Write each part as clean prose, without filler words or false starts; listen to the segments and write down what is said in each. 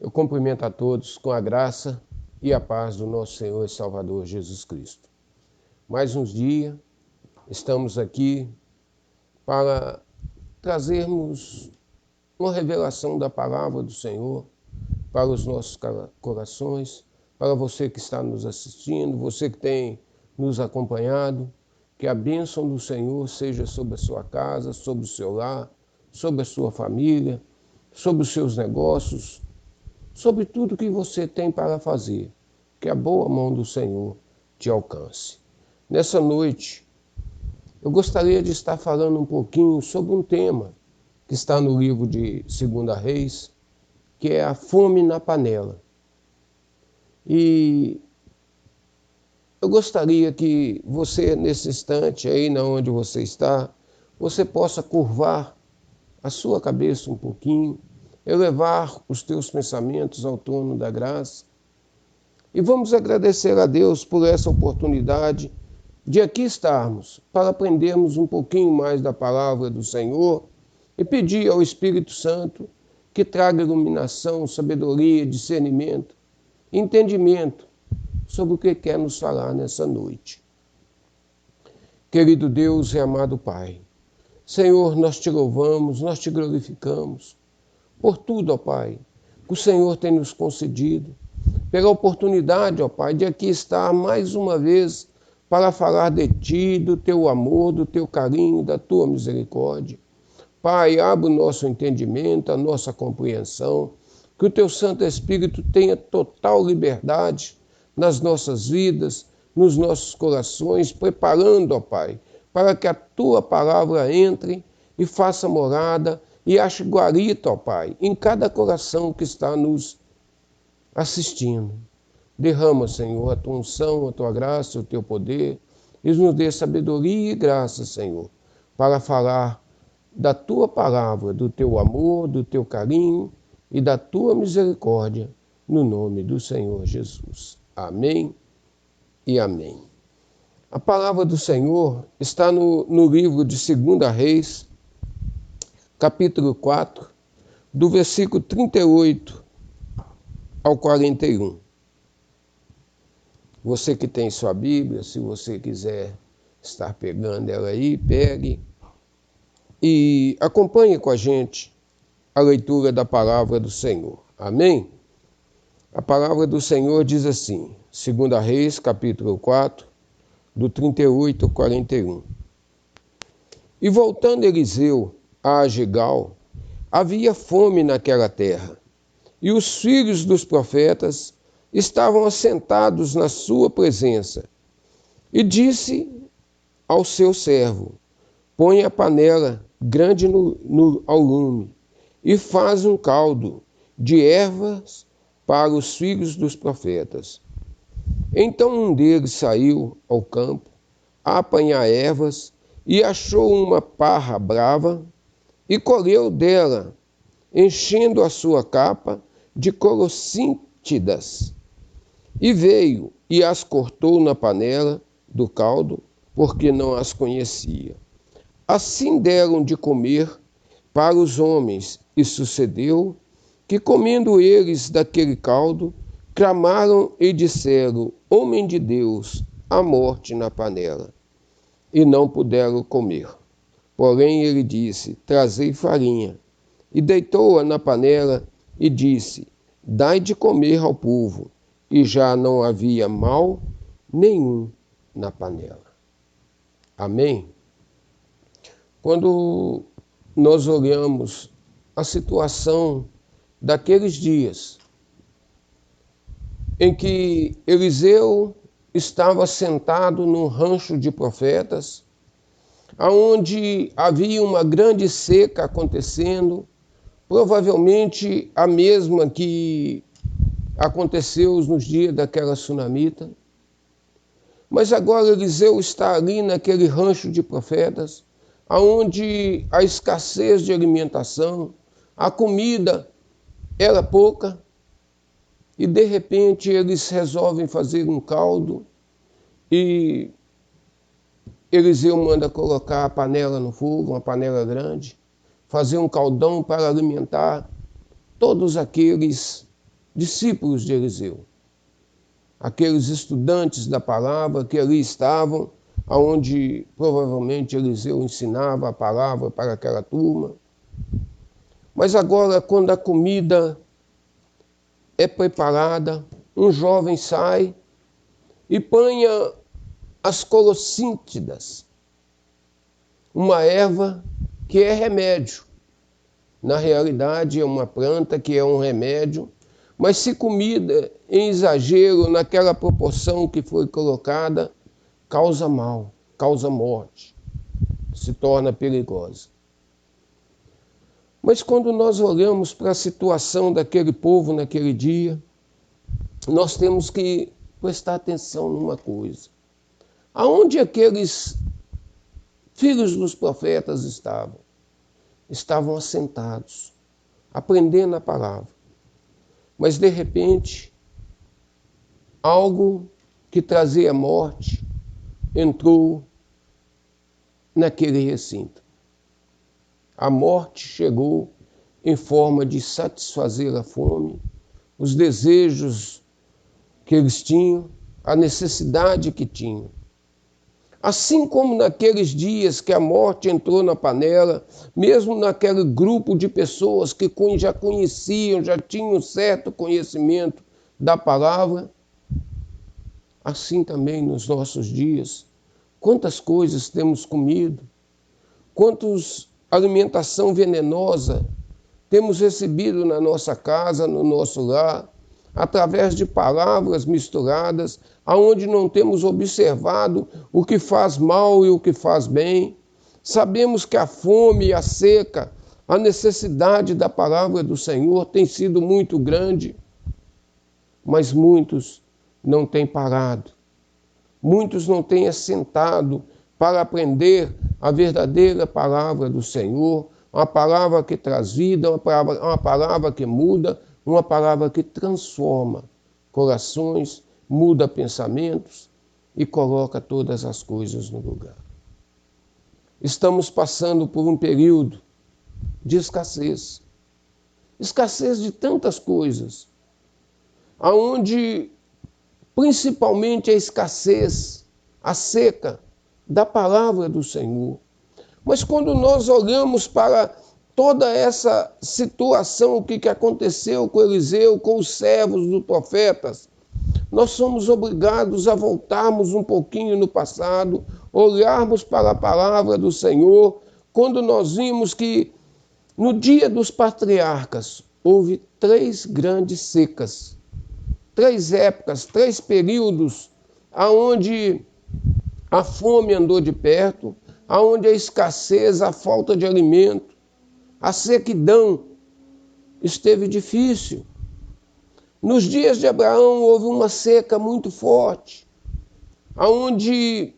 Eu cumprimento a todos com a graça e a paz do nosso Senhor e Salvador Jesus Cristo. Mais um dia, estamos aqui para trazermos uma revelação da palavra do Senhor para os nossos corações, para você que está nos assistindo, você que tem nos acompanhado, que a bênção do Senhor seja sobre a sua casa, sobre o seu lar, sobre a sua família, sobre os seus negócios, sobre tudo que você tem para fazer, que a boa mão do Senhor te alcance. Nessa noite, eu gostaria de estar falando um pouquinho sobre um tema que está no livro de 2 Reis, que é a fome na panela. E eu gostaria que você, nesse instante, aí na onde você está, você possa curvar a sua cabeça um pouquinho, elevar os teus pensamentos ao trono da graça. E vamos agradecer a Deus por essa oportunidade de aqui estarmos, para aprendermos um pouquinho mais da palavra do Senhor e pedir ao Espírito Santo que traga iluminação, sabedoria, discernimento, entendimento sobre o que quer nos falar nessa noite. Querido Deus e amado Pai, Senhor, nós te louvamos, nós te glorificamos por tudo, ó Pai, que o Senhor tem nos concedido, pela oportunidade, ó Pai, de aqui estar mais uma vez para falar de Ti, do Teu amor, do Teu carinho, da Tua misericórdia. Pai, abre o nosso entendimento, a nossa compreensão, que o Teu Santo Espírito tenha total liberdade nas nossas vidas, nos nossos corações, preparando, ó Pai, para que a Tua palavra entre e faça morada e ache guarita, ó Pai, em cada coração que está nos assistindo. Derrama, Senhor, a Tua unção, a Tua graça, o Teu poder, e nos dê sabedoria e graça, Senhor, para falar da Tua palavra, do Teu amor, do Teu carinho e da Tua misericórdia, no nome do Senhor Jesus. Amém e amém. A palavra do Senhor está no livro de 2 Reis, capítulo 4, do versículo 38 ao 41. Você que tem sua Bíblia, se você quiser estar pegando ela aí, pegue e acompanhe com a gente a leitura da palavra do Senhor. Amém? A palavra do Senhor diz assim, 2 Reis, capítulo 4, do 38 ao 41. E voltando Eliseu a Gigal, havia fome naquela terra, e os filhos dos profetas estavam assentados na sua presença. E disse ao seu servo, põe a panela grande ao lume, e faz um caldo de ervas para os filhos dos profetas. Então um deles saiu ao campo a apanhar ervas, e achou uma parra brava, e colheu dela, enchendo a sua capa de corossíntidas. E veio e as cortou na panela do caldo, porque não as conhecia. Assim deram de comer para os homens, e sucedeu que, comendo eles daquele caldo, clamaram e disseram, homem de Deus, a morte na panela. E não puderam comer. Porém ele disse, trazei farinha. E deitou-a na panela e disse, dai de comer ao povo. E já não havia mal nenhum na panela. Amém? Quando nós olhamos a situação daqueles dias em que Eliseu estava sentado num rancho de profetas, onde havia uma grande seca acontecendo, provavelmente a mesma que aconteceu nos dias daquela tsunamita. Mas agora Eliseu está ali naquele rancho de profetas, onde a escassez de alimentação, a comida era pouca, e de repente eles resolvem fazer um caldo, e Eliseu manda colocar a panela no fogo, uma panela grande, fazer um caldão para alimentar todos aqueles discípulos de Eliseu, aqueles estudantes da palavra que ali estavam, onde provavelmente Eliseu ensinava a palavra para aquela turma. Mas agora, quando a comida é preparada, um jovem sai e apanha as colossíntidas, uma erva que é remédio. Na realidade, é uma planta que é um remédio, mas se comida em exagero, naquela proporção que foi colocada, causa mal, causa morte, se torna perigosa. Mas quando nós olhamos para a situação daquele povo naquele dia, nós temos que prestar atenção numa coisa. Aonde aqueles filhos dos profetas estavam? Estavam assentados, aprendendo a palavra. Mas de repente, algo que trazia morte entrou naquele recinto. A morte chegou em forma de satisfazer a fome, os desejos que eles tinham, a necessidade que tinham. Assim como naqueles dias que a morte entrou na panela, mesmo naquele grupo de pessoas que já conheciam, já tinham certo conhecimento da palavra, assim também nos nossos dias. Quantas coisas temos comido, quantas alimentação venenosa temos recebido na nossa casa, no nosso lar, através de palavras misturadas, aonde não temos observado o que faz mal e o que faz bem. Sabemos que a fome e a seca, a necessidade da palavra do Senhor tem sido muito grande, mas muitos não têm parado. Muitos não têm assentado para aprender a verdadeira palavra do Senhor, uma palavra que traz vida, uma palavra que muda, uma palavra que transforma corações, muda pensamentos e coloca todas as coisas no lugar. Estamos passando por um período de escassez. Escassez de tantas coisas, aonde principalmente a escassez, a seca da palavra do Senhor. Mas quando nós olhamos para toda essa situação, o que aconteceu com Eliseu, com os servos dos profetas, nós somos obrigados a voltarmos um pouquinho no passado, olharmos para a palavra do Senhor, quando nós vimos que no dia dos patriarcas houve 3 grandes secas, 3 épocas, 3 períodos aonde a fome andou de perto, aonde a escassez, a falta de alimento, a sequidão esteve difícil. Nos dias de Abraão houve uma seca muito forte, aonde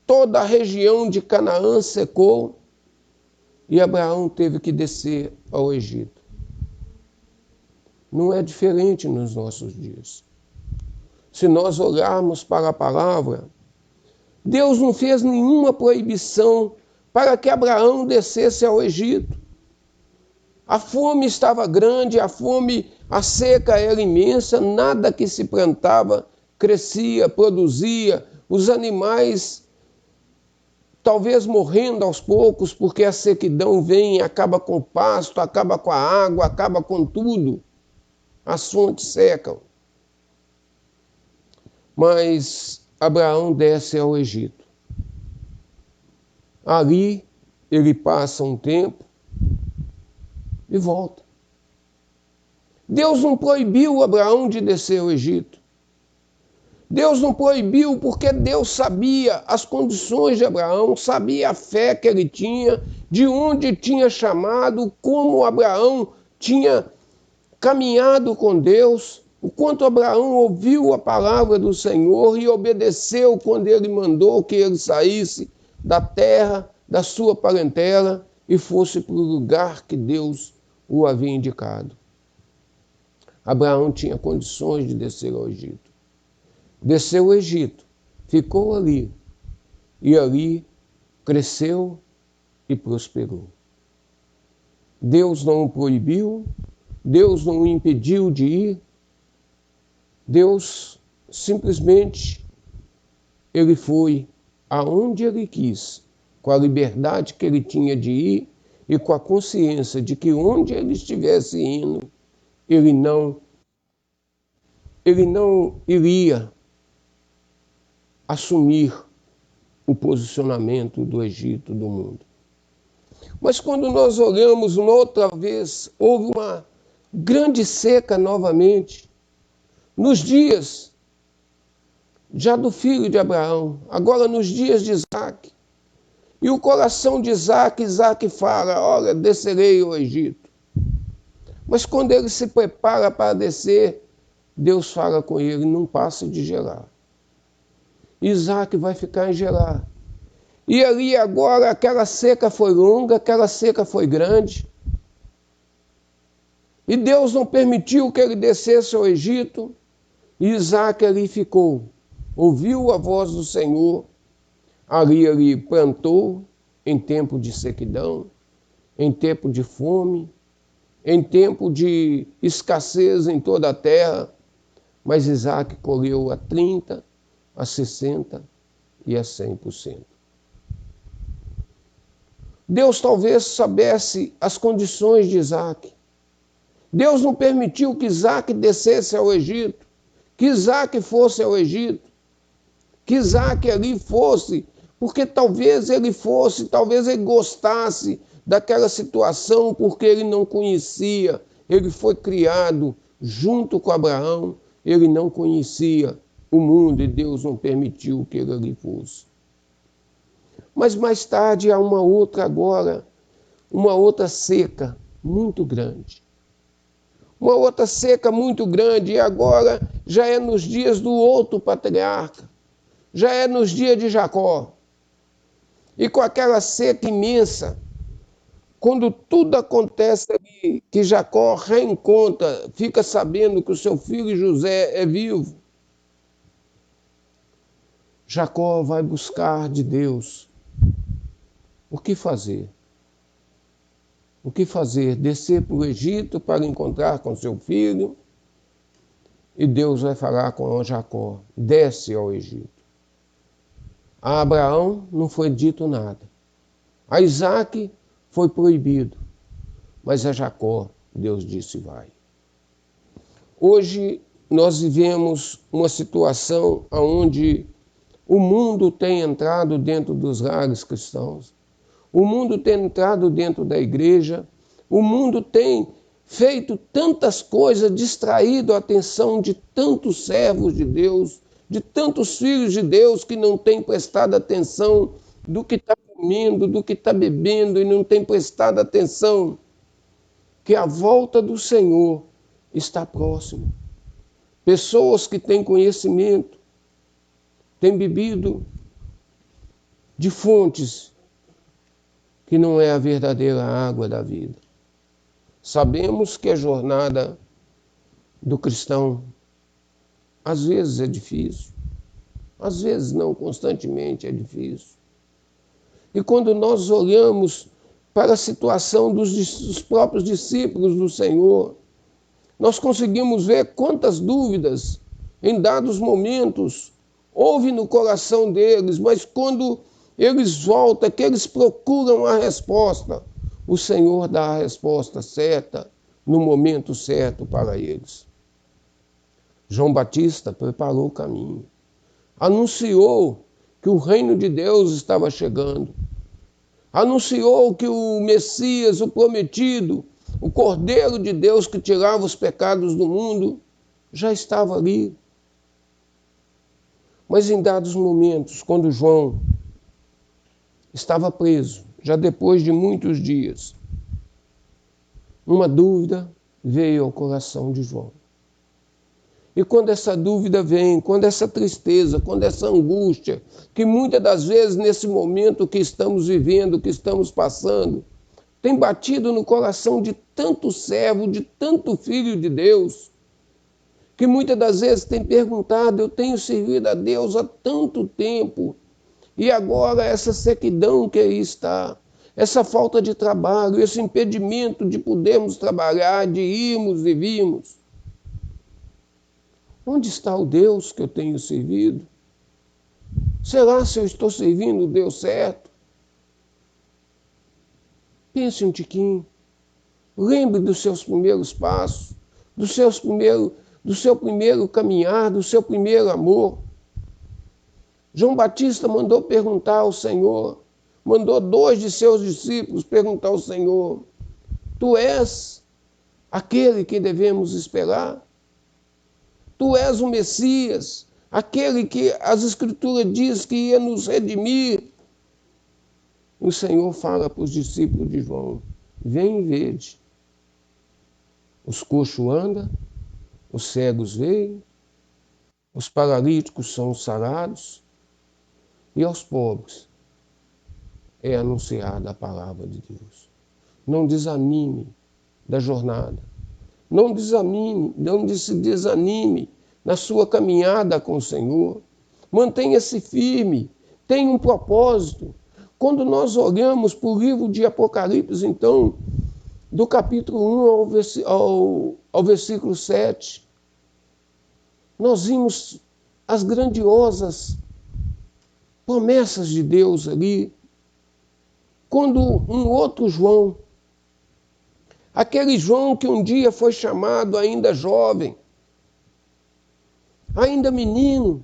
toda a região de Canaã secou e Abraão teve que descer ao Egito. Não é diferente nos nossos dias. Se nós olharmos para a palavra, Deus não fez nenhuma proibição para que Abraão descesse ao Egito. A fome estava grande, a seca era imensa, nada que se plantava crescia, produzia, os animais talvez morrendo aos poucos, porque a sequidão vem e acaba com o pasto, acaba com a água, acaba com tudo. As fontes secam. Mas Abraão desce ao Egito. Ali ele passa um tempo e volta. Deus não proibiu Abraão de descer ao Egito. Deus não proibiu porque Deus sabia as condições de Abraão, sabia a fé que ele tinha, de onde tinha chamado, como Abraão tinha caminhado com Deus, o quanto Abraão ouviu a palavra do Senhor e obedeceu quando ele mandou que ele saísse da terra, da sua parentela e fosse para o lugar que Deus o havia indicado. Abraão tinha condições de descer ao Egito. Desceu ao Egito, ficou ali, e ali cresceu e prosperou. Deus não o proibiu, Deus não o impediu de ir, Deus simplesmente, ele foi aonde ele quis, com a liberdade que ele tinha de ir e com a consciência de que onde ele estivesse indo, ele não iria assumir o posicionamento do Egito, do mundo. Mas quando nós olhamos uma outra vez, houve uma grande seca novamente, nos dias já do filho de Abraão, agora nos dias de Isaac. E o coração de Isaac fala, olha, descerei ao Egito. Mas quando ele se prepara para descer, Deus fala com ele, não passe de Gerar. Isaac vai ficar em Gerar. E ali agora aquela seca foi longa, aquela seca foi grande. E Deus não permitiu que ele descesse ao Egito. E Isaac ali ficou. Ouviu a voz do Senhor. Ali ele plantou em tempo de sequidão, em tempo de fome, em tempo de escassez em toda a terra. Mas Isaac colheu a 30%, a 60% e a 100%. Deus talvez soubesse as condições de Isaac. Deus não permitiu que Isaac descesse ao Egito, que Isaac fosse ao Egito, que Isaac ali fosse, porque talvez ele gostasse daquela situação, porque ele não conhecia, ele foi criado junto com Abraão, ele não conhecia o mundo e Deus não permitiu que ele ali fosse. Mas mais tarde há uma outra seca muito grande. Uma outra seca muito grande, e agora já é nos dias do outro patriarca, já é nos dias de Jacó. E com aquela seca imensa, quando tudo acontece ali, que Jacó reencontra, fica sabendo que o seu filho José é vivo, Jacó vai buscar de Deus. O que fazer? O que fazer? Descer para o Egito para encontrar com seu filho. E Deus vai falar com Jacó. Desce ao Egito. A Abraão não foi dito nada. A Isaac foi proibido. Mas a Jacó, Deus disse, vai. Hoje nós vivemos uma situação onde o mundo tem entrado dentro dos lares cristãos. O mundo tem entrado dentro da igreja, o mundo tem feito tantas coisas, distraído a atenção de tantos servos de Deus, de tantos filhos de Deus que não têm prestado atenção do que está comendo, do que está bebendo e não têm prestado atenção que a volta do Senhor está próxima. Pessoas que têm conhecimento, têm bebido de fontes que não é a verdadeira água da vida. Sabemos que a jornada do cristão às vezes é difícil, às vezes não, constantemente é difícil. E quando nós olhamos para a situação dos próprios discípulos do Senhor, nós conseguimos ver quantas dúvidas em dados momentos houve no coração deles, mas quando eles voltam, que eles procuram a resposta, o Senhor dá a resposta certa, no momento certo para eles. João Batista preparou o caminho, anunciou que o reino de Deus estava chegando, anunciou que o Messias, o prometido, o Cordeiro de Deus que tirava os pecados do mundo, já estava ali. Mas em dados momentos, quando João estava preso, já depois de muitos dias, uma dúvida veio ao coração de João. E quando essa dúvida vem, quando essa tristeza, quando essa angústia, que muitas das vezes nesse momento que estamos vivendo, que estamos passando, tem batido no coração de tanto servo, de tanto filho de Deus, que muitas das vezes tem perguntado, eu tenho servido a Deus há tanto tempo, e agora essa sequidão que aí está, essa falta de trabalho, esse impedimento de podermos trabalhar, de irmos e virmos. Onde está o Deus que eu tenho servido? Será se eu estou servindo o Deus certo? Pense um tiquinho. Lembre dos seus primeiros passos, do seu primeiro caminhar, do seu primeiro amor. João Batista mandou perguntar ao Senhor, mandou 2 de seus discípulos perguntar ao Senhor: Tu és aquele que devemos esperar? Tu és o Messias, aquele que as Escrituras diz que ia nos redimir. O Senhor fala para os discípulos de João: vem e vede. Os coxos andam, os cegos veem, os paralíticos são sarados, e aos pobres é anunciada a palavra de Deus. Não desanime da jornada. Não se desanime na sua caminhada com o Senhor. Mantenha-se firme, tenha um propósito. Quando nós olhamos para o livro de Apocalipse, então, do capítulo 1 ao versículo 7, nós vimos as grandiosas promessas de Deus ali. Quando um outro João, aquele João que um dia foi chamado ainda jovem, ainda menino,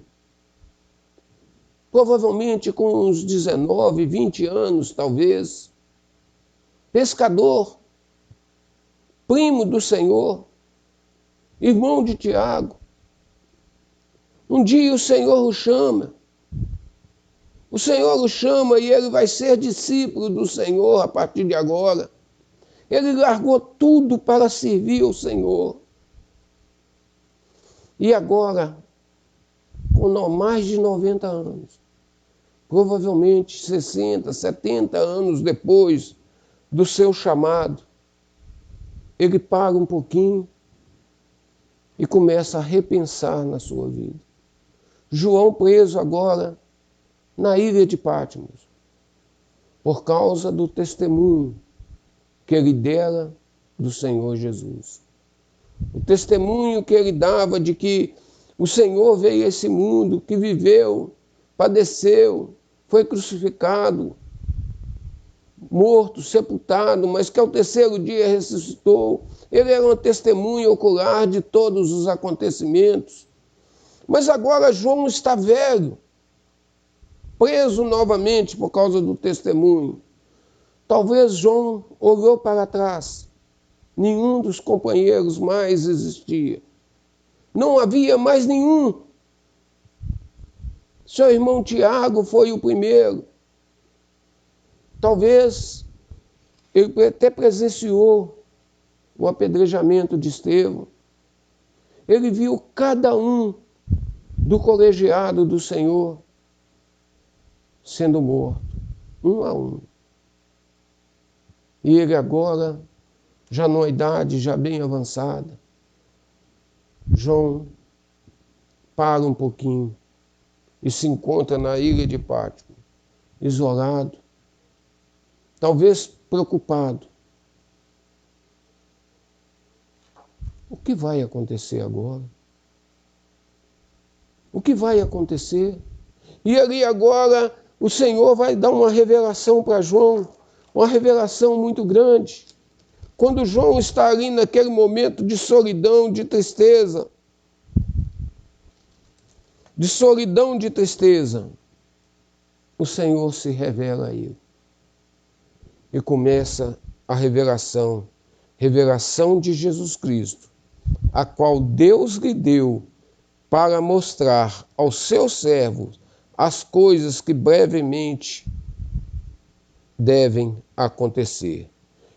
provavelmente com uns 19, 20 anos talvez, pescador, primo do Senhor, irmão de Tiago. Um dia o Senhor o chama. O Senhor o chama e ele vai ser discípulo do Senhor a partir de agora. Ele largou tudo para servir ao Senhor. E agora, com mais de 90 anos, provavelmente 60, 70 anos depois do seu chamado, ele para um pouquinho e começa a repensar na sua vida. João preso agora na ilha de Patmos, por causa do testemunho que ele dera do Senhor Jesus. O testemunho que ele dava de que o Senhor veio a esse mundo, que viveu, padeceu, foi crucificado, morto, sepultado, mas que ao terceiro dia ressuscitou. Ele era um testemunho ocular de todos os acontecimentos. Mas agora João está velho, preso novamente por causa do testemunho. Talvez João olhou para trás. Nenhum dos companheiros mais existia. Não havia mais nenhum. Seu irmão Tiago foi o primeiro. Talvez ele até presenciou o apedrejamento de Estevão. Ele viu cada um do colegiado do Senhor sendo morto, um a um. E ele agora, já numa idade já bem avançada, João para um pouquinho e se encontra na ilha de Patmos, isolado, talvez preocupado. O que vai acontecer agora? O que vai acontecer? E ali agora o Senhor vai dar uma revelação para João, uma revelação muito grande. Quando João está ali naquele momento de solidão, de tristeza, o Senhor se revela a ele. E começa a revelação de Jesus Cristo, a qual Deus lhe deu para mostrar aos seus servos as coisas que brevemente devem acontecer.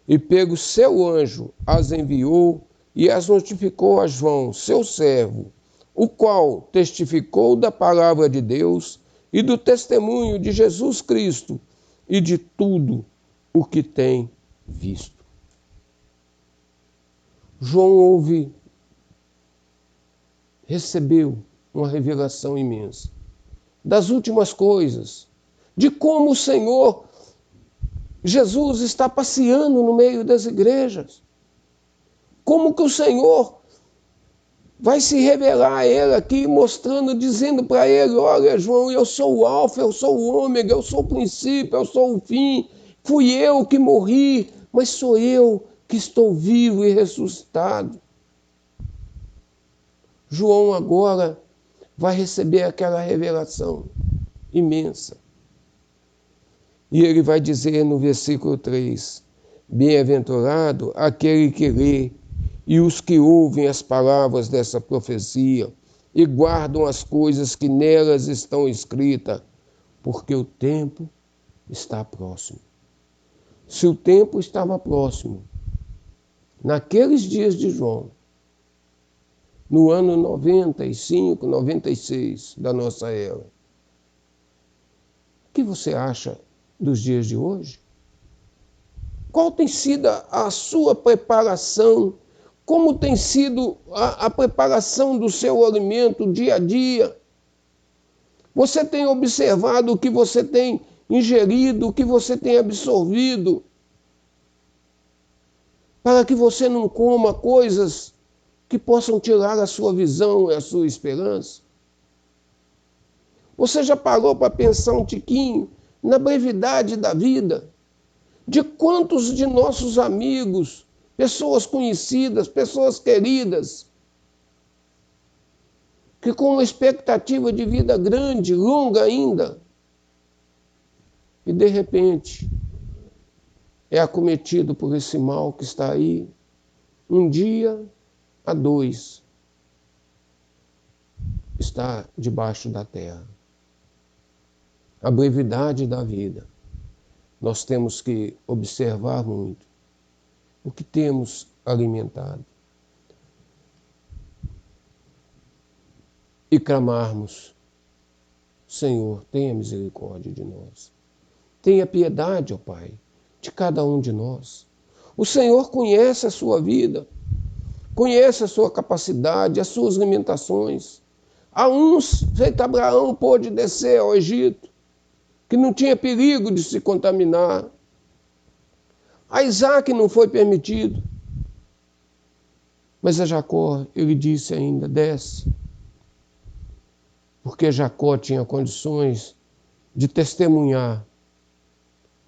E pelo seu anjo as enviou e as notificou a João, seu servo, o qual testificou da palavra de Deus e do testemunho de Jesus Cristo e de tudo o que tem visto. João recebeu uma revelação imensa das últimas coisas, de como o Senhor Jesus está passeando no meio das igrejas, como que o Senhor vai se revelar a ele aqui, mostrando, dizendo para ele: olha, João, eu sou o alfa, eu sou o ômega, eu sou o princípio, eu sou o fim. Fui eu que morri, mas sou eu que estou vivo e ressuscitado. João agora vai receber aquela revelação imensa. E ele vai dizer no versículo 3, bem-aventurado aquele que lê e os que ouvem as palavras dessa profecia e guardam as coisas que nelas estão escritas, porque o tempo está próximo. Se o tempo estava próximo, naqueles dias de João, no ano 95, 96 da nossa era, o que você acha dos dias de hoje? Qual tem sido a sua preparação? Como tem sido a preparação do seu alimento dia a dia? Você tem observado o que você tem ingerido, o que você tem absorvido? Para que você não coma coisas que possam tirar a sua visão e a sua esperança? Você já parou para pensar um tiquinho na brevidade da vida? De quantos de nossos amigos, pessoas conhecidas, pessoas queridas, que com uma expectativa de vida grande, longa ainda, e de repente é acometido por esse mal que está aí, um dia a dois, está debaixo da terra. A brevidade da vida. Nós temos que observar muito o que temos alimentado e clamarmos: Senhor, tenha misericórdia de nós. Tenha piedade, ó Pai, de cada um de nós. O Senhor conhece a sua vida, conhece a sua capacidade, as suas limitações. A uns, feito Abraão, pôde descer ao Egito, que não tinha perigo de se contaminar. A Isaac não foi permitido. Mas a Jacó, ele disse ainda: desce. Porque Jacó tinha condições de testemunhar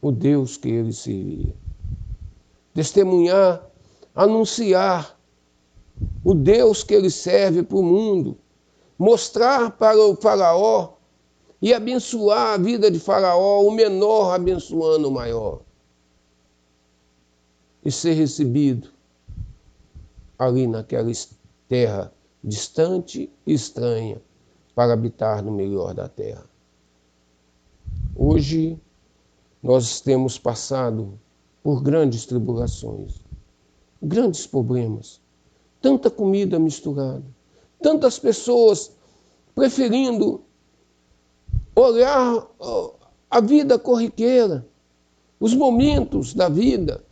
o Deus que ele servia. Testemunhar, anunciar o Deus que ele serve para o mundo. Mostrar para o faraó e abençoar a vida de faraó, o menor abençoando o maior. E ser recebido ali naquela terra distante e estranha para habitar no melhor da terra. Hoje nós temos passado por grandes tribulações, grandes problemas, tanta comida misturada, tantas pessoas preferindo olhar a vida corriqueira, os momentos da vida,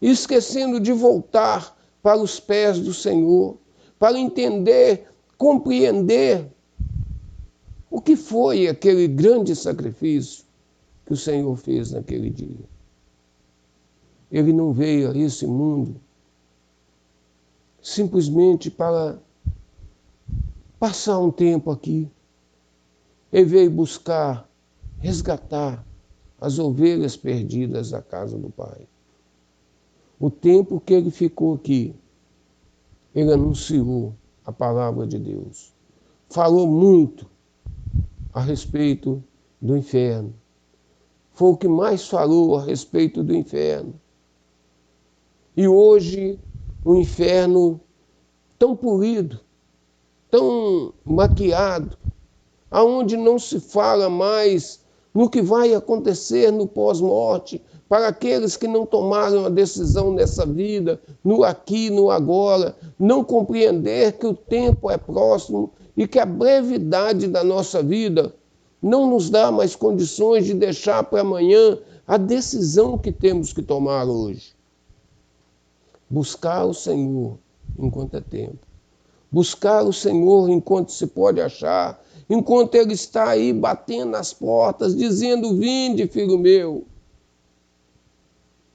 e esquecendo de voltar para os pés do Senhor, para entender, compreender o que foi aquele grande sacrifício que o Senhor fez naquele dia. Ele não veio a esse mundo simplesmente para passar um tempo aqui. Ele veio buscar, resgatar as ovelhas perdidas da casa do Pai. O tempo que ele ficou aqui, ele anunciou a palavra de Deus. Falou muito a respeito do inferno. Foi o que mais falou a respeito do inferno. E hoje, o inferno tão polido, tão maquiado, aonde não se fala mais no que vai acontecer no pós-morte, para aqueles que não tomaram a decisão nessa vida, no aqui, no agora, não compreender que o tempo é próximo e que a brevidade da nossa vida não nos dá mais condições de deixar para amanhã a decisão que temos que tomar hoje. Buscar o Senhor enquanto é tempo. Buscar o Senhor enquanto se pode achar, enquanto Ele está aí batendo nas portas, dizendo: vinde, filho meu.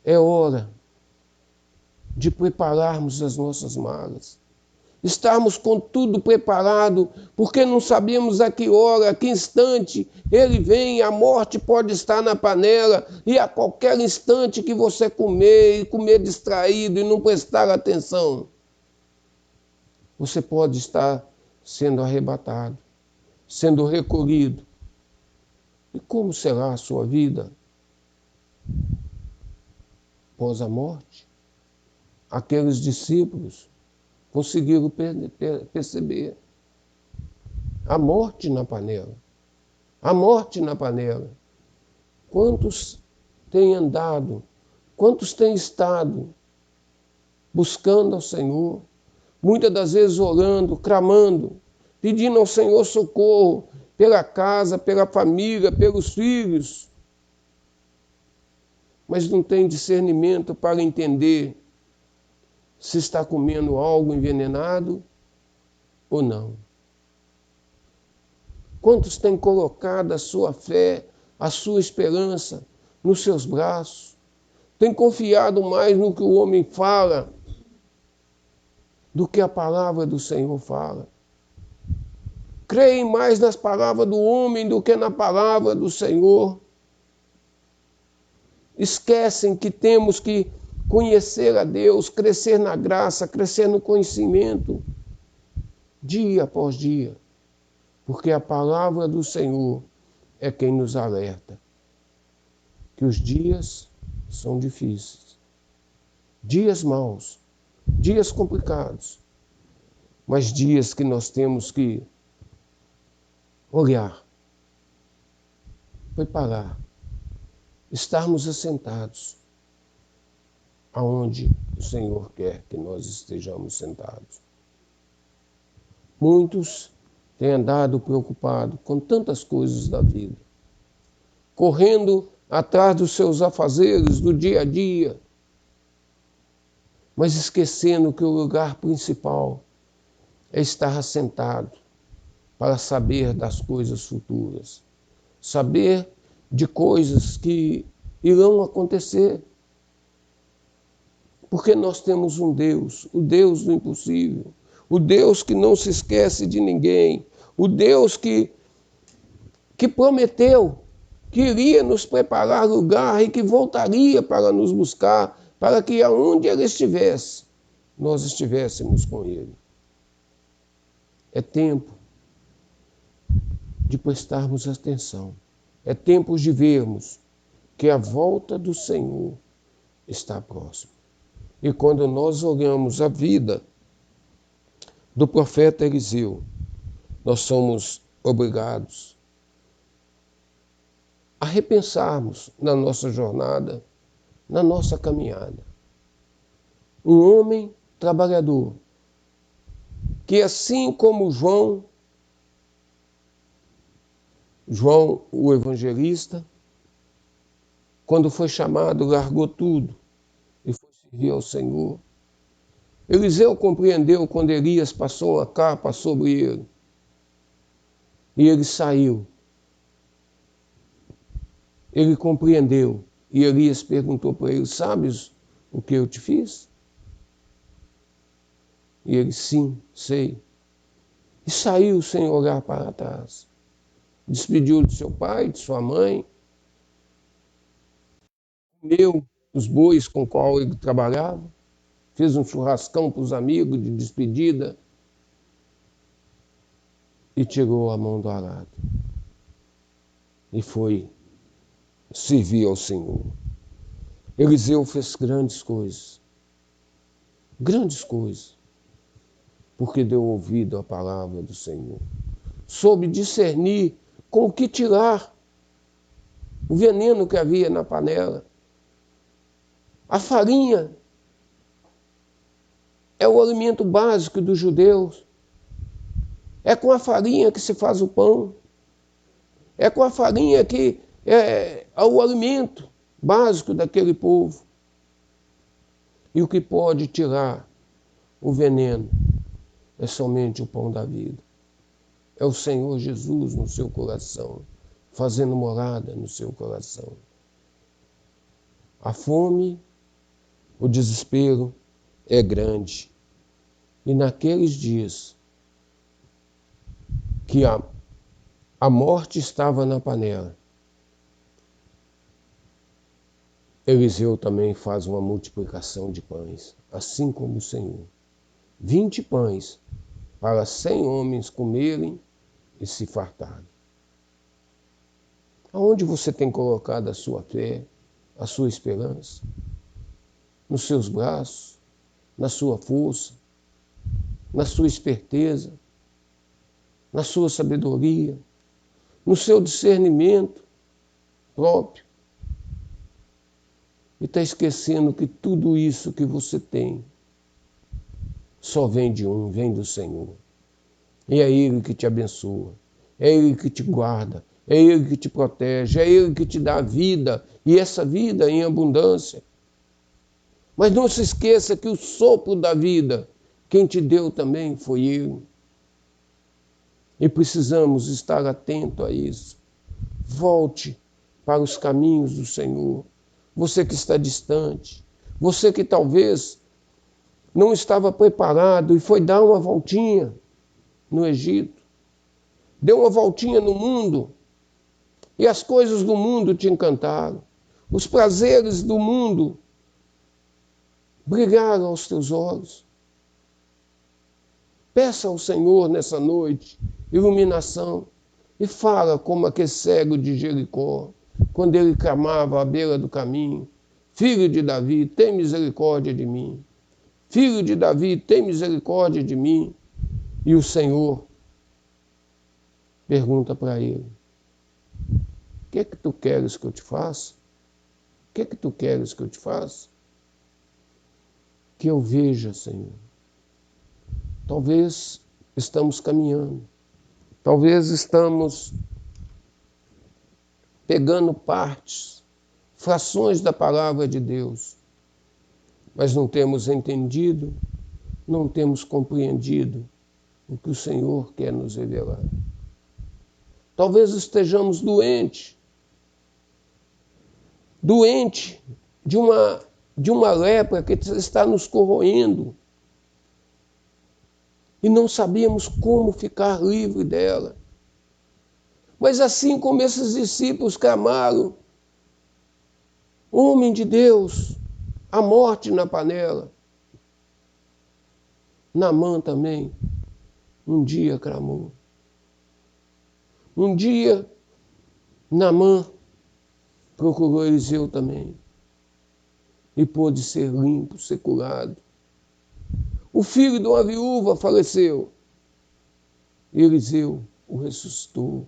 É hora de prepararmos as nossas malas, estarmos com tudo preparado, porque não sabemos a que hora, a que instante ele vem, a morte pode estar na panela, e a qualquer instante que você comer, e comer distraído e não prestar atenção, você pode estar sendo arrebatado, sendo recolhido. E como será a sua vida após a morte? Aqueles discípulos conseguiram perceber a morte na panela. A morte na panela. Quantos têm andado, quantos têm estado buscando ao Senhor, muitas das vezes orando, clamando, pedindo ao Senhor socorro pela casa, pela família, pelos filhos, mas não tem discernimento para entender se está comendo algo envenenado ou não. Quantos têm colocado a sua fé, a sua esperança nos seus braços? Têm confiado mais no que o homem fala do que a palavra do Senhor fala? Creem mais nas palavras do homem do que na palavra do Senhor? Esquecem que temos que conhecer a Deus, crescer na graça, crescer no conhecimento, dia após dia, porque a palavra do Senhor é quem nos alerta que os dias são difíceis, dias maus, dias complicados, mas dias que nós temos que olhar, preparar, estarmos assentados aonde o Senhor quer que nós estejamos sentados. Muitos têm andado preocupados com tantas coisas da vida, correndo atrás dos seus afazeres do dia a dia, mas esquecendo que o lugar principal é estar assentado para saber das coisas futuras, saber de coisas que irão acontecer. Porque nós temos um Deus, o Deus do impossível, o Deus que não se esquece de ninguém, o Deus que prometeu que iria nos preparar lugar e que voltaria para nos buscar, para que aonde Ele estivesse, nós estivéssemos com Ele. É tempo de prestarmos atenção, é tempo de vermos que a volta do Senhor está próxima. E quando nós olhamos a vida do profeta Eliseu, nós somos obrigados a repensarmos na nossa jornada, na nossa caminhada. Um homem trabalhador, que assim como João o evangelista, quando foi chamado, largou tudo e foi servir ao Senhor. Eliseu compreendeu quando Elias passou a capa sobre ele. E ele saiu. Ele compreendeu. E Elias perguntou para ele: sabes o que eu te fiz? E ele: sim, sei. E saiu sem olhar para trás. Despediu de seu pai, de sua mãe. Comeu os bois com os quais ele trabalhava. Fez um churrascão para os amigos de despedida. E tirou a mão do arado. E foi servir ao Senhor. Eliseu fez grandes coisas. Grandes coisas. Porque deu ouvido à palavra do Senhor. Soube discernir com o que tirar o veneno que havia na panela. A farinha é o alimento básico dos judeus. É com a farinha que se faz o pão. É com a farinha que é o alimento básico daquele povo. E o que pode tirar o veneno é somente o pão da vida. É o Senhor Jesus no seu coração, fazendo morada no seu coração. A fome, o desespero é grande. E naqueles dias que a morte estava na panela, Eliseu também faz uma multiplicação de pães, assim como o Senhor. 20 pães para 100 homens comerem e se fartarem. Aonde você tem colocado a sua fé, a sua esperança? Nos seus braços, na sua força, na sua esperteza, na sua sabedoria, no seu discernimento próprio. E está esquecendo que tudo isso que você tem só vem de um, vem do Senhor. E é Ele que te abençoa, é Ele que te guarda, é Ele que te protege, é Ele que te dá vida, e essa vida em abundância. Mas não se esqueça que o sopro da vida, quem te deu também foi Ele. E precisamos estar atento a isso. Volte para os caminhos do Senhor. Você que está distante, você que talvez não estava preparado e foi dar uma voltinha no Egito, deu uma voltinha no mundo e as coisas do mundo te encantaram. Os prazeres do mundo brilharam aos teus olhos. Peça ao Senhor nessa noite iluminação e fala como aquele cego de Jericó, quando ele clamava à beira do caminho: Filho de Davi, tem misericórdia de mim. Filho de Davi, tem misericórdia de mim. E o Senhor pergunta para ele: o que é que tu queres que eu te faça? O que é que tu queres que eu te faça? Que eu veja, Senhor. Talvez estamos caminhando. Talvez estamos pegando partes, frações da palavra de Deus, mas não temos entendido, não temos compreendido o que o Senhor quer nos revelar. Talvez estejamos doentes de uma lepra que está nos corroendo e não sabíamos como ficar livre dela. Mas assim como esses discípulos clamaram: homem de Deus, a morte na panela, Naamã também um dia clamou. Um dia Naamã procurou Eliseu também e pôde ser limpo, ser curado. O filho de uma viúva faleceu. Eliseu o ressuscitou.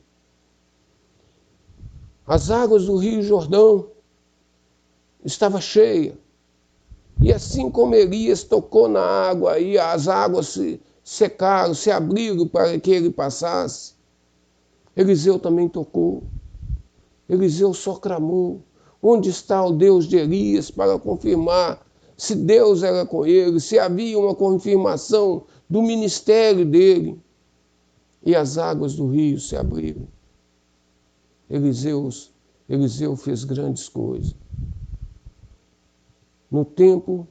As águas do Rio Jordão estavam cheias. E assim como Elias tocou na água e as águas se secaram, se abriram para que ele passasse, Eliseu também tocou. Eliseu só clamou: onde está o Deus de Elias para confirmar se Deus era com ele, se havia uma confirmação do ministério dele. E as águas do rio se abriram. Eliseu fez grandes coisas. No tempo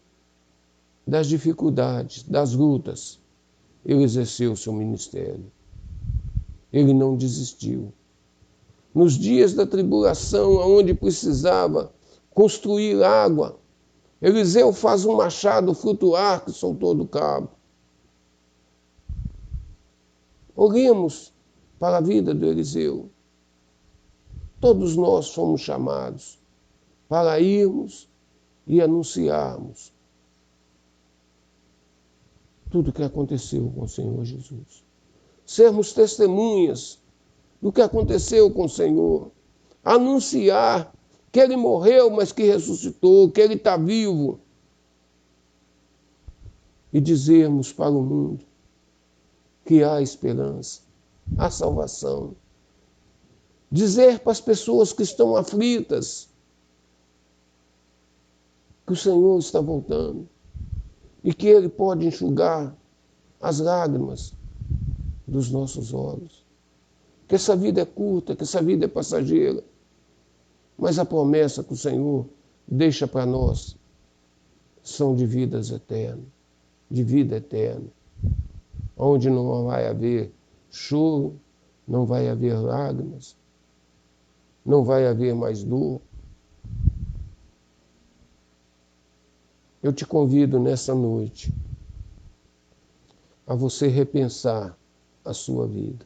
das dificuldades, das lutas, ele exerceu seu ministério. Ele não desistiu. Nos dias da tribulação, onde precisava construir água, Eliseu faz um machado flutuar que soltou do cabo. Olhemos para a vida do Eliseu. Todos nós fomos chamados para irmos e anunciarmos tudo o que aconteceu com o Senhor Jesus. Sermos testemunhas do que aconteceu com o Senhor. Anunciar que Ele morreu, mas que ressuscitou, que Ele está vivo. E dizermos para o mundo que há esperança, há salvação. Dizer para as pessoas que estão aflitas que o Senhor está voltando e que Ele pode enxugar as lágrimas dos nossos olhos. Que essa vida é curta, que essa vida é passageira, mas a promessa que o Senhor deixa para nós são de vidas eternas, de vida eterna. onde não vai haver choro, não vai haver lágrimas, não vai haver mais dor. Eu te convido nessa noite a você repensar a sua vida,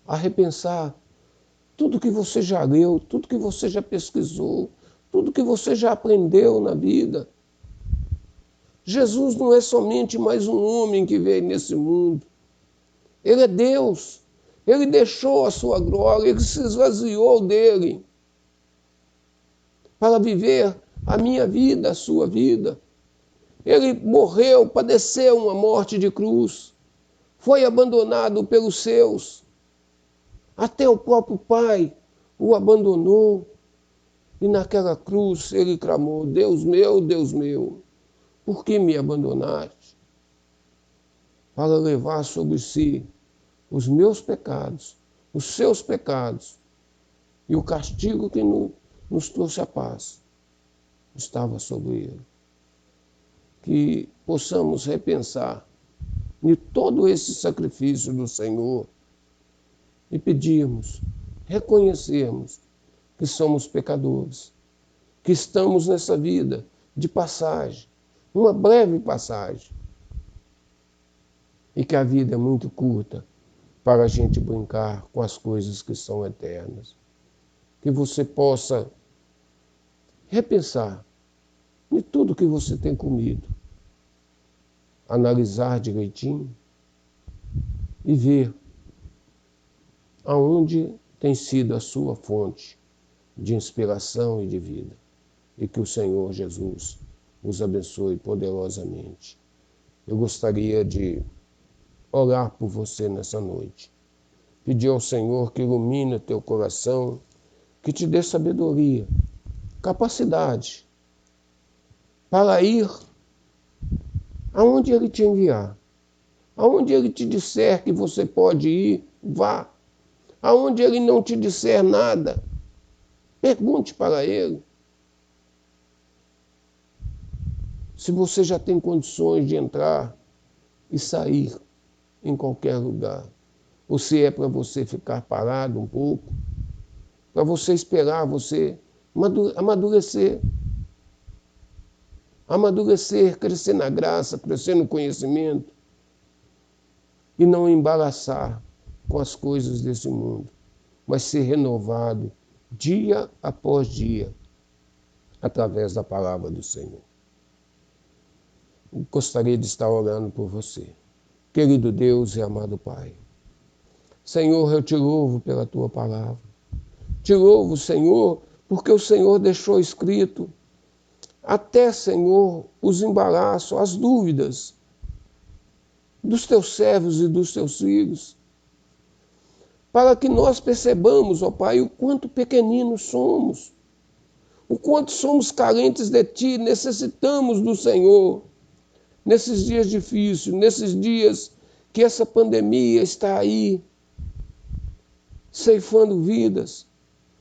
a repensar tudo que você já leu, tudo que você já pesquisou, tudo que você já aprendeu na vida. Jesus não é somente mais um homem que veio nesse mundo. Ele é Deus. Ele deixou a sua glória, ele se esvaziou dele para viver a minha vida, a sua vida. Ele morreu, padeceu uma morte de cruz, foi abandonado pelos seus. Até o próprio Pai o abandonou. E naquela cruz ele clamou: Deus meu, por que me abandonaste? Para levar sobre si os meus pecados, os seus pecados, e o castigo que nos trouxe a paz estava sobre ele. Que possamos repensar em todo esse sacrifício do Senhor e pedirmos, reconhecermos que somos pecadores, que estamos nessa vida de passagem, uma breve passagem, e que a vida é muito curta para a gente brincar com as coisas que são eternas. Que você possa repensar em tudo que você tem comido, analisar direitinho e ver aonde tem sido a sua fonte de inspiração e de vida. E que o Senhor Jesus os abençoe poderosamente. Eu gostaria de orar por você nessa noite. Pedir ao Senhor que ilumine o teu coração, que te dê sabedoria, capacidade para ir aonde Ele te enviar. Aonde Ele te disser que você pode ir, vá. Aonde Ele não te disser nada, pergunte para Ele. Se você já tem condições de entrar e sair em qualquer lugar, ou se é para você ficar parado um pouco, para você esperar você amadurecer, crescer na graça, crescer no conhecimento e não embaraçar com as coisas desse mundo, mas ser renovado dia após dia através da palavra do Senhor. Eu gostaria de estar orando por você. Querido Deus e amado Pai, Senhor, eu te louvo pela tua palavra. Te louvo, Senhor, porque o Senhor deixou escrito até, Senhor, os embaraços, as dúvidas dos teus servos e dos teus filhos, para que nós percebamos, ó Pai, o quanto pequeninos somos, o quanto somos carentes de Ti, necessitamos do Senhor. Nesses dias difíceis, nesses dias que essa pandemia está aí, ceifando vidas,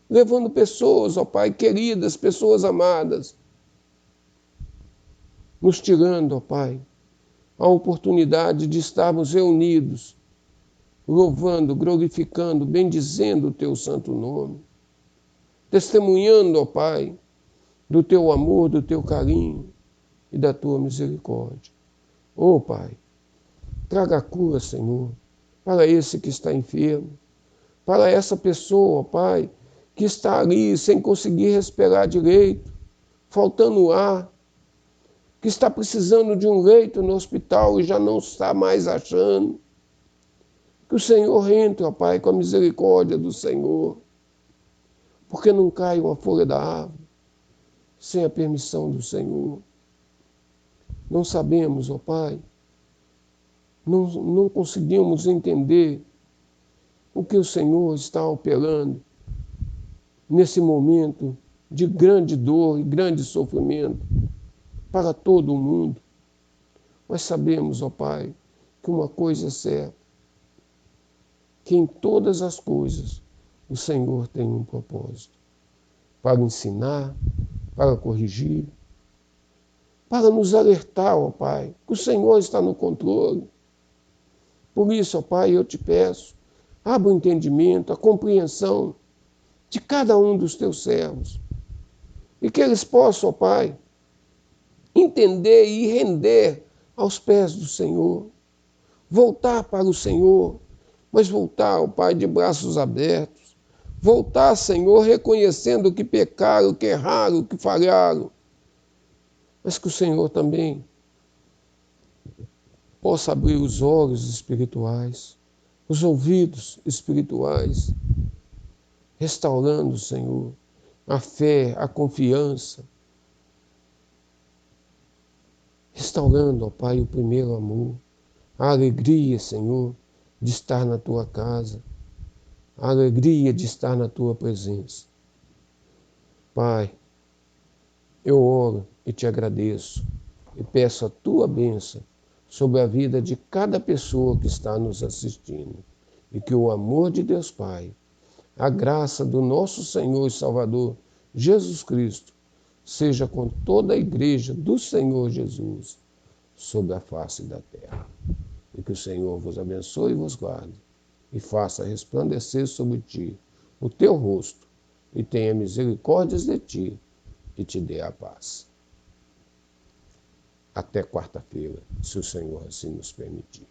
levando pessoas, ó Pai, queridas, pessoas amadas, nos tirando, ó Pai, a oportunidade de estarmos reunidos, louvando, glorificando, bendizendo o Teu santo nome, testemunhando, ó Pai, do Teu amor, do Teu carinho e da Tua misericórdia. Ó Pai, traga a cura, Senhor, para esse que está enfermo, para essa pessoa, ó Pai, que está ali sem conseguir respirar direito, faltando ar, que está precisando de um leito no hospital e já não está mais achando. Que o Senhor entre, ó Pai, com a misericórdia do Senhor, porque não cai uma folha da árvore sem a permissão do Senhor. Não sabemos, ó Pai, não conseguimos entender o que o Senhor está operando nesse momento de grande dor e grande sofrimento para todo o mundo. Mas sabemos, ó Pai, que uma coisa é certa, que em todas as coisas o Senhor tem um propósito, para ensinar, para corrigir, para nos alertar, ó Pai, que o Senhor está no controle, Por isso, ó Pai, eu te peço, abra o entendimento, a compreensão de cada um dos teus servos. E que eles possam, ó Pai, entender e render aos pés do Senhor. Voltar para o Senhor, mas voltar, ó Pai, de braços abertos. Voltar, Senhor, reconhecendo que pecaram, que erraram, que falharam. Mas que o Senhor também possa abrir os olhos espirituais, os ouvidos espirituais, restaurando, Senhor, a fé, a confiança, restaurando, ó Pai, o primeiro amor, a alegria, Senhor, de estar na Tua casa, a alegria de estar na Tua presença. Pai, eu oro e te agradeço e peço a Tua bênção sobre a vida de cada pessoa que está nos assistindo e que o amor de Deus Pai, a graça do nosso Senhor e Salvador Jesus Cristo, seja com toda a igreja do Senhor Jesus sobre a face da terra. E que o Senhor vos abençoe e vos guarde, e faça resplandecer sobre ti o teu rosto, e tenha misericórdias de ti, e te dê a paz. Até quarta-feira, se o Senhor assim nos permitir.